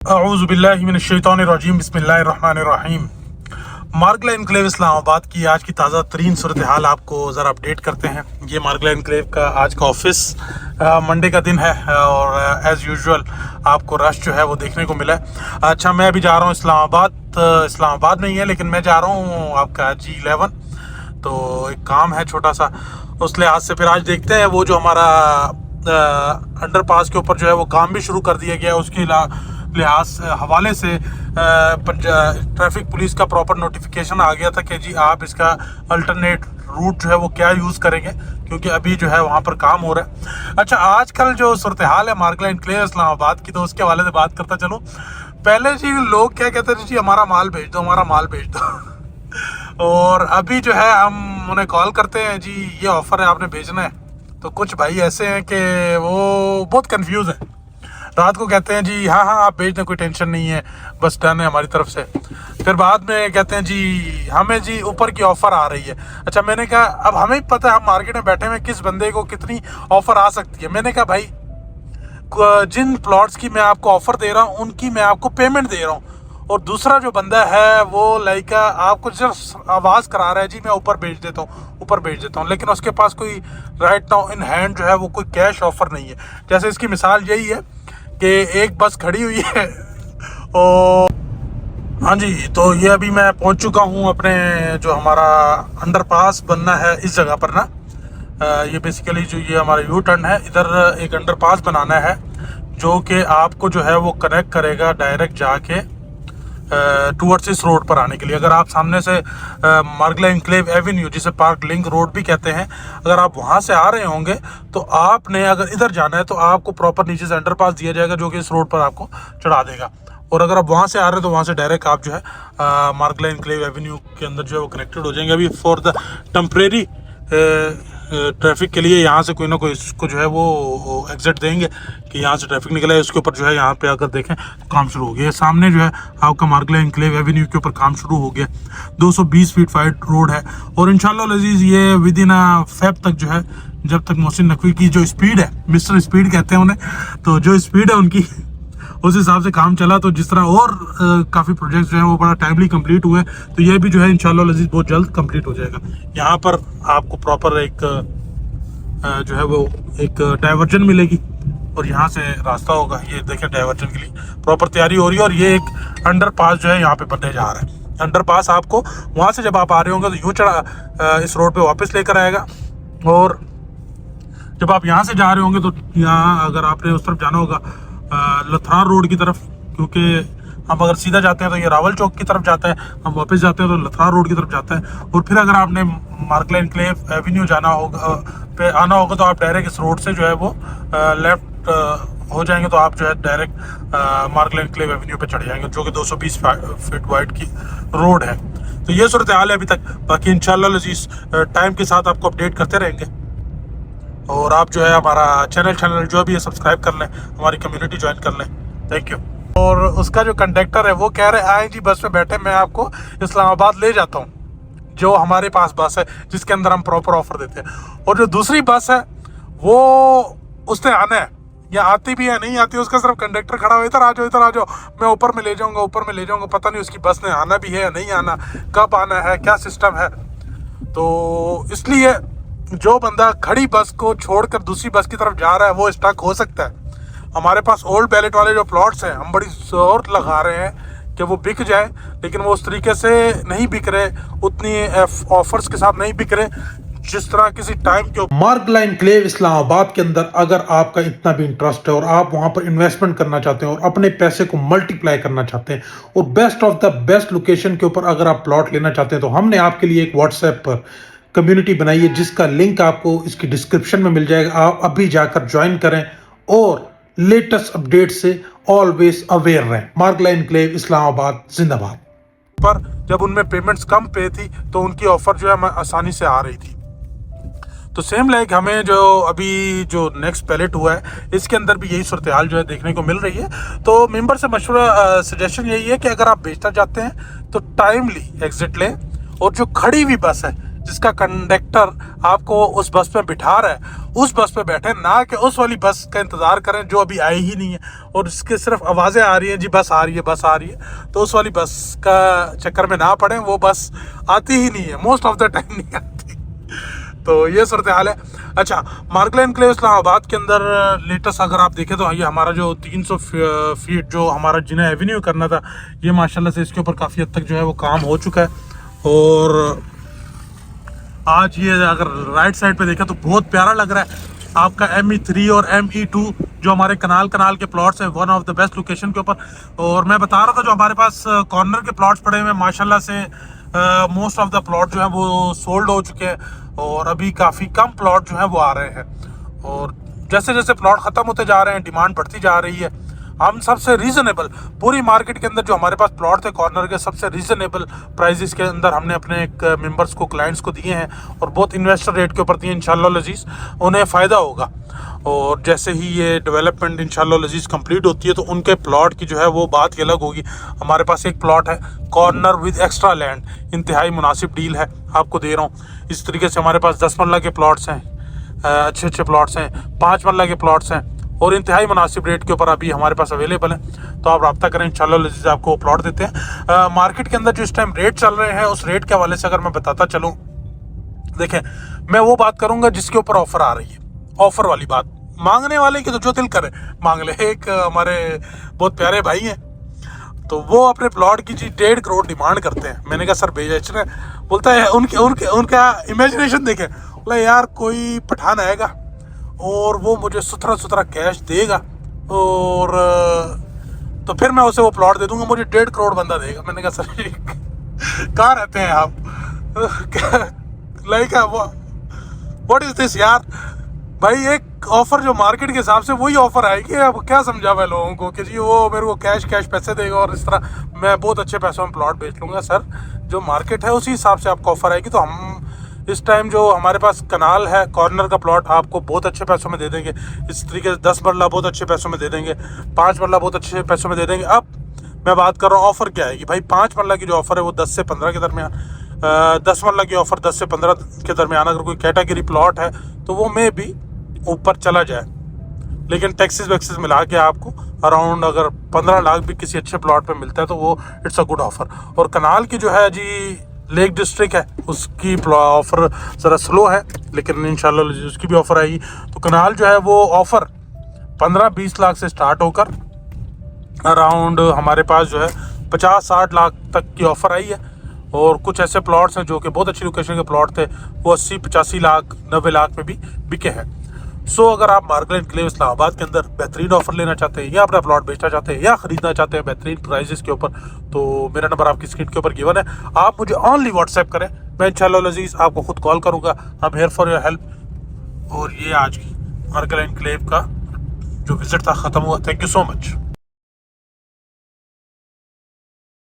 अऊज़ुबिल्लाहि मिनश्शैतानिर्रजीम बिस्मिल्लाहिर्रहमानिर्रहीम। मार्गला एनक्लेव इस्लामाबाद की आज की ताज़ा तरीन सूरत हाल आपको ज़रा अपडेट करते हैं। ये मार्गला एनक्लेव का आज का ऑफिस मंडे का दिन है और एज़ यूजुअल आपको रश जो है वो देखने को मिला है। अच्छा, मैं अभी जा रहा हूँ इस्लामाबाद में ही है, लेकिन मैं जा रहा हूँ आपका G11, तो एक काम है छोटा सा, उस लिहाज से फिर आज देखते हैं वो जो हमारा अंडरपास के ऊपर जो है वो काम भी शुरू कर दिया गया है, उसके लिहाज हवाले से ट्रैफिक पुलिस का प्रॉपर नोटिफिकेशन आ गया था कि जी आप इसका अल्टरनेट रूट जो है वो क्या यूज़ करेंगे, क्योंकि अभी जो है वहाँ पर काम हो रहा है। अच्छा, आजकल जो सूरत हाल है मार्गला एनक्लेव इस्लामाबाद की, तो उसके हवाले से बात करता चलो। पहले जी लोग क्या कहते थे, जी हमारा माल भेज दो, हमारा माल भेज दो और अभी जो है हम उन्हें कॉल करते हैं, जी ये ऑफ़र है आपने भेजना है, तो कुछ भाई ऐसे हैं कि वो बहुत कंफ्यूज है। रात को कहते हैं जी हाँ आप भेज दें, कोई टेंशन नहीं है, बस डन है हमारी तरफ से। फिर बाद में कहते हैं जी हमें जी ऊपर की ऑफ़र आ रही है। अच्छा, मैंने कहा अब हमें पता है, हम मार्केट में बैठे हुए किस बंदे को कितनी ऑफ़र आ सकती है। मैंने कहा भाई जिन प्लॉट्स की मैं आपको ऑफ़र दे रहा हूँ उनकी मैं आपको पेमेंट दे रहा हूँ, और दूसरा जो बंदा है वो लाइक आपको जस्ट आवाज़ करा रहा है जी मैं ऊपर भेज देता हूँ, लेकिन उसके पास कोई राइट नाउ इन हैंड जो है वो कोई कैश ऑफ़र नहीं है। जैसे इसकी मिसाल यही है कि एक बस खड़ी हुई है और हाँ जी, तो ये अभी मैं पहुंच चुका हूं अपने जो हमारा अंडरपास बनना है इस जगह पर ना। ये बेसिकली जो ये हमारा यू टर्न है, इधर एक अंडरपास बनाना है जो कि आपको जो है वो कनेक्ट करेगा डायरेक्ट जाके टूवर्ड्स इस रोड पर आने के लिए। अगर आप सामने से मार्गला एनक्लेव एवेन्यू, जिसे पार्क लिंक रोड भी कहते हैं, अगर आप वहाँ से आ रहे होंगे तो आपने अगर इधर जाना है तो आपको प्रॉपर नीचे से अंडरपास दिया जाएगा जो कि इस रोड पर आपको चढ़ा देगा। और अगर आप वहाँ से आ रहे हैं तो वहाँ से डायरेक्ट आप जो है मार्गला एनक्लेव एवेन्यू के अंदर जो है वो कनेक्टेड हो जाएंगे। अभी फॉर द टेम्परेरी ट्रैफिक के लिए यहाँ से कोई ना कोई इसको जो है वो एग्जिट देंगे कि यहाँ से ट्रैफिक निकला है। उसके ऊपर जो है यहाँ पे अगर देखें तो काम शुरू हो गया। सामने जो है आपका मार्गला एनक्लेव एवेन्यू के ऊपर काम शुरू हो गया। 220 फीट वाइड रोड है और इंशाल्लाह अजीज़ ये विद इन फेब तक जो है, जब तक मोहसिन नकवी की जो स्पीड है, मिस्टर स्पीड कहते हैं उन्हें, तो जो स्पीड है उनकी उस हिसाब से काम चला, तो जिस तरह और काफ़ी प्रोजेक्ट्स जो हैं वो बड़ा टाइमली कंप्लीट हुए, तो ये भी जो है इंशाल्लाह अज़ीज़ बहुत जल्द कंप्लीट हो जाएगा। यहाँ पर आपको प्रॉपर एक जो है वो एक डाइवर्जन मिलेगी और यहाँ से रास्ता होगा। ये देखें डाइवर्जन के लिए प्रॉपर तैयारी हो रही है और ये एक अंडरपास जो है यहाँ पे बनने जा रहा है। अंडरपास आपको वहाँ से जब आप आ रहे होंगे तो यूँ चढ़ा इस रोड पर वापस लेकर आएगा, और जब आप यहाँ से जा रहे होंगे तो यहाँ अगर आपने उस तरफ जाना होगा लथरार रोड की तरफ, क्योंकि हम अगर सीधा जाते हैं तो ये रावल चौक की तरफ जाता है, हम वापस जाते हैं तो लथरार रोड की तरफ जाता है। और फिर अगर आपने मार्गला एनक्लेव एवेन्यू जाना होगा पे आना होगा तो आप डायरेक्ट इस रोड से जो है वो लेफ्ट हो जाएंगे, तो आप जो है डायरेक्ट मार्गला एनक्लेव एवेन्यू पे चढ़ जाएंगे, जो कि 220 फीट वाइड की रोड है। तो ये सूरत हाल है अभी तक। बाकी इंशाल्लाह अज़ीज़ टाइम के साथ आपको अपडेट करते रहेंगे, और आप जो है हमारा चैनल जो भी है सब्सक्राइब कर लें, हमारी कम्युनिटी ज्वाइन कर लें। Thank you. और उसका जो कंडक्टर है वो कह रहे आए जी बस में बैठे, मैं आपको इस्लामाबाद ले जाता हूँ, जो हमारे पास बस है जिसके अंदर हम प्रॉपर ऑफर देते हैं। और जो दूसरी बस है वो उसने आना है, या आती भी है नहीं आती, उसका सिर्फ कंडक्टर खड़ा हुआ इधर आ जाओ, मैं ऊपर में ले जाऊँगा, पता नहीं उसकी बस ने आना भी है या नहीं आना, कब आना है, क्या सिस्टम है। तो इसलिए जो बंदा खड़ी बस को छोड़कर दूसरी बस की तरफ जा रहा है वो स्टक हो सकता है। हमारे पास ओल्ड बैलेट वाले जो प्लॉट्स हैं, हम बड़ी जोर लगा रहे हैं कि वो बिक जाए, लेकिन वो उस तरीके से नहीं बिक रहे, उतनी ऑफर्स के साथ नहीं बिक रहे जिस तरह किसी टाइम के। मार्गला एनक्लेव इस्लामाबाद के अंदर अगर आपका इतना भी इंटरेस्ट है और आप वहां पर इन्वेस्टमेंट करना चाहते हैं और अपने पैसे को मल्टीप्लाई करना चाहते हैं और best of the best location के ऊपर अगर आप प्लॉट लेना चाहते हैं, तो हमने आपके लिए एक व्हाट्सएप पर कम्युनिटी बनाई है जिसका लिंक आपको इसकी डिस्क्रिप्शन में मिल जाएगा। आप अभी जाकर ज्वाइन करें और लेटेस्ट अपडेट से ऑलवेज अवेयर रहें। मार्गला एनक्लेव इस्लामाबाद जिंदाबाद। पर जब उनमें पेमेंट्स कम पे थी तो उनकी ऑफर जो है आसानी से आ रही थी। तो सेम लाइक हमें जो अभी जो नेक्स्ट पैलेट हुआ है इसके अंदर भी यही सूरत हाल जो है देखने को मिल रही है। तो मेंबर से मशवरा सजेशन यही है कि अगर आप बेचना चाहते हैं तो टाइमली एग्जिट लें, और जो खड़ी हुई बस है जिसका कंडक्टर आपको उस बस पे बिठा रहा है उस बस पे बैठे, ना कि उस वाली बस का इंतज़ार करें जो अभी आई ही नहीं है और इसके सिर्फ आवाज़ें आ रही हैं, जी बस आ रही है, बस आ रही है। तो उस वाली बस का चक्कर में ना पड़ें, वो बस आती ही नहीं है, मोस्ट ऑफ द टाइम नहीं आती। तो ये सूरत हाल है। अच्छा, मार्गला एनक्लेव इस्लामाबाद के अंदर लेटेस्ट अगर आप देखें तो ये हमारा जो 300 फीट जो हमारा जिन्हें एवेन्यू करना था, ये माशाल्लाह से इसके ऊपर काफ़ी हद तक जो है वो काम हो चुका है। और आज ये अगर राइट साइड पे देखें तो बहुत प्यारा लग रहा है आपका ME3 और ME2 जो हमारे कनाल के प्लॉट्स हैं, one of the best location के ऊपर। और मैं बता रहा था जो हमारे पास कॉर्नर के प्लॉट्स पड़े हुए हैं, माशाल्लाह से मोस्ट ऑफ द प्लॉट जो है वो सोल्ड हो चुके हैं और अभी काफ़ी कम प्लॉट जो है वो आ रहे हैं। और जैसे जैसे प्लॉट ख़त्म होते जा रहे हैं, डिमांड बढ़ती जा रही है। हम सबसे रीज़नेबल पूरी मार्केट के अंदर जो हमारे पास प्लॉट थे कॉर्नर के, सबसे रीज़नेबल प्राइजेस के अंदर हमने अपने मेंबर्स को, क्लाइंट्स को दिए हैं और बहुत इन्वेस्टर रेट के ऊपर दिए। इंशाल्लाह लजीज़ उन्हें फ़ायदा होगा। और जैसे ही ये डेवलपमेंट इंशाल्लाह लजीज़ कंप्लीट होती है तो उनके प्लॉट की जो है वो बात ही अलग होगी। हमारे पास एक प्लॉट है कॉर्नर विद एक्स्ट्रा लैंड, इंतहाई मुनासिब डील है, आपको दे रहा हूँ। इस तरीके से हमारे पास 10 मरला के प्लॉट्स हैं, अच्छे अच्छे प्लॉट्स हैं, 5 मरला के प्लॉट्स हैं और इंतहाई मुनासिब रेट के ऊपर अभी हमारे पास अवेलेबल है। तो आप रब्ता करें, इंशाल्लाह लजीज़ आपको प्लॉट देते हैं। मार्केट के अंदर जो इस टाइम रेट चल रहे हैं उस रेट के हवाले से अगर मैं बताता चलूँ, देखें मैं वो बात करूँगा जिसके ऊपर ऑफ़र आ रही है, ऑफ़र वाली बात। मांगने वाले की तो जो दिल करे मांग ले। एक हमारे बहुत प्यारे भाई हैं, तो वो अपने प्लॉट की जी 1.5 करोड़ डिमांड करते हैं। मैंने कहा सर बेच रहे हैं? बोलता है उनका इमेजिनेशन देखें, बोला यार कोई पठान आएगा और वो मुझे सुथरा कैश देगा और तो फिर मैं उसे वो प्लॉट दे दूंगा, मुझे 1.5 करोड़ बंदा देगा। मैंने कहा सर कहाँ रहते हैं आप? लाइक व्हाट इज दिस यार भाई। एक ऑफर जो मार्केट के हिसाब से वही ऑफर आएगी। अब क्या समझा मैं लोगों को कि जी वो मेरे को कैश पैसे देगा और इस तरह मैं बहुत अच्छे पैसों में प्लॉट बेच लूँगा। सर जो मार्केट है उसी हिसाब से आपको ऑफर आएगी। तो हम इस टाइम जो हमारे पास कनाल है कॉर्नर का प्लॉट आपको बहुत अच्छे पैसों में दे देंगे। इस तरीके से 10 मरला बहुत अच्छे पैसों में दे देंगे, 5 मरला बहुत अच्छे पैसों में दे देंगे। अब मैं बात कर रहा हूँ ऑफ़र क्या आएगी भाई। 5 मरला की जो ऑफ़र है वो 10 से 15 के दरमियान, 10 मरला की ऑफ़र 10 से 15 के दरमियान अगर कोई कैटेगरी प्लॉट है तो वो में भी ऊपर चला जाए, लेकिन टैक्सेस वैक्सेस मिला के आपको अराउंड अगर 15 लाख भी किसी अच्छे प्लॉट पे मिलता है तो वो इट्स अ गुड ऑफ़र। और कनाल की जो है जी लेक डिस्ट्रिक्ट है उसकी ऑफ़र ज़रा स्लो है, लेकिन इंशाल्लाह उसकी भी ऑफ़र आएगी। तो कनाल जो है वो ऑफ़र 15-20 लाख से स्टार्ट होकर अराउंड हमारे पास जो है 50-60 लाख तक की ऑफ़र आई है। और कुछ ऐसे प्लॉट्स हैं जो कि बहुत अच्छी लोकेशन के प्लॉट थे, वो 80-85 लाख 90 लाख में भी बिके हैं। सो अगर आप मार्गला एनक्लेव इस्लामाबाद के अंदर बेहतरीन ऑफर लेना चाहते हैं या अपना प्लॉट बेचना चाहते हैं या खरीदना चाहते हैं बेहतरीन प्राइजेस के ऊपर, तो मेरा नंबर आपकी स्क्रीन के ऊपर गिवन है। आप मुझे ऑनली व्हाट्सएप करें, मैं इंशाल्लाह अजीज़ आपको खुद कॉल करूँगा। I am here for your help. और ये आज की मार्गला एनक्लेव का जो विजिट था ख़त्म हुआ। Thank you so much.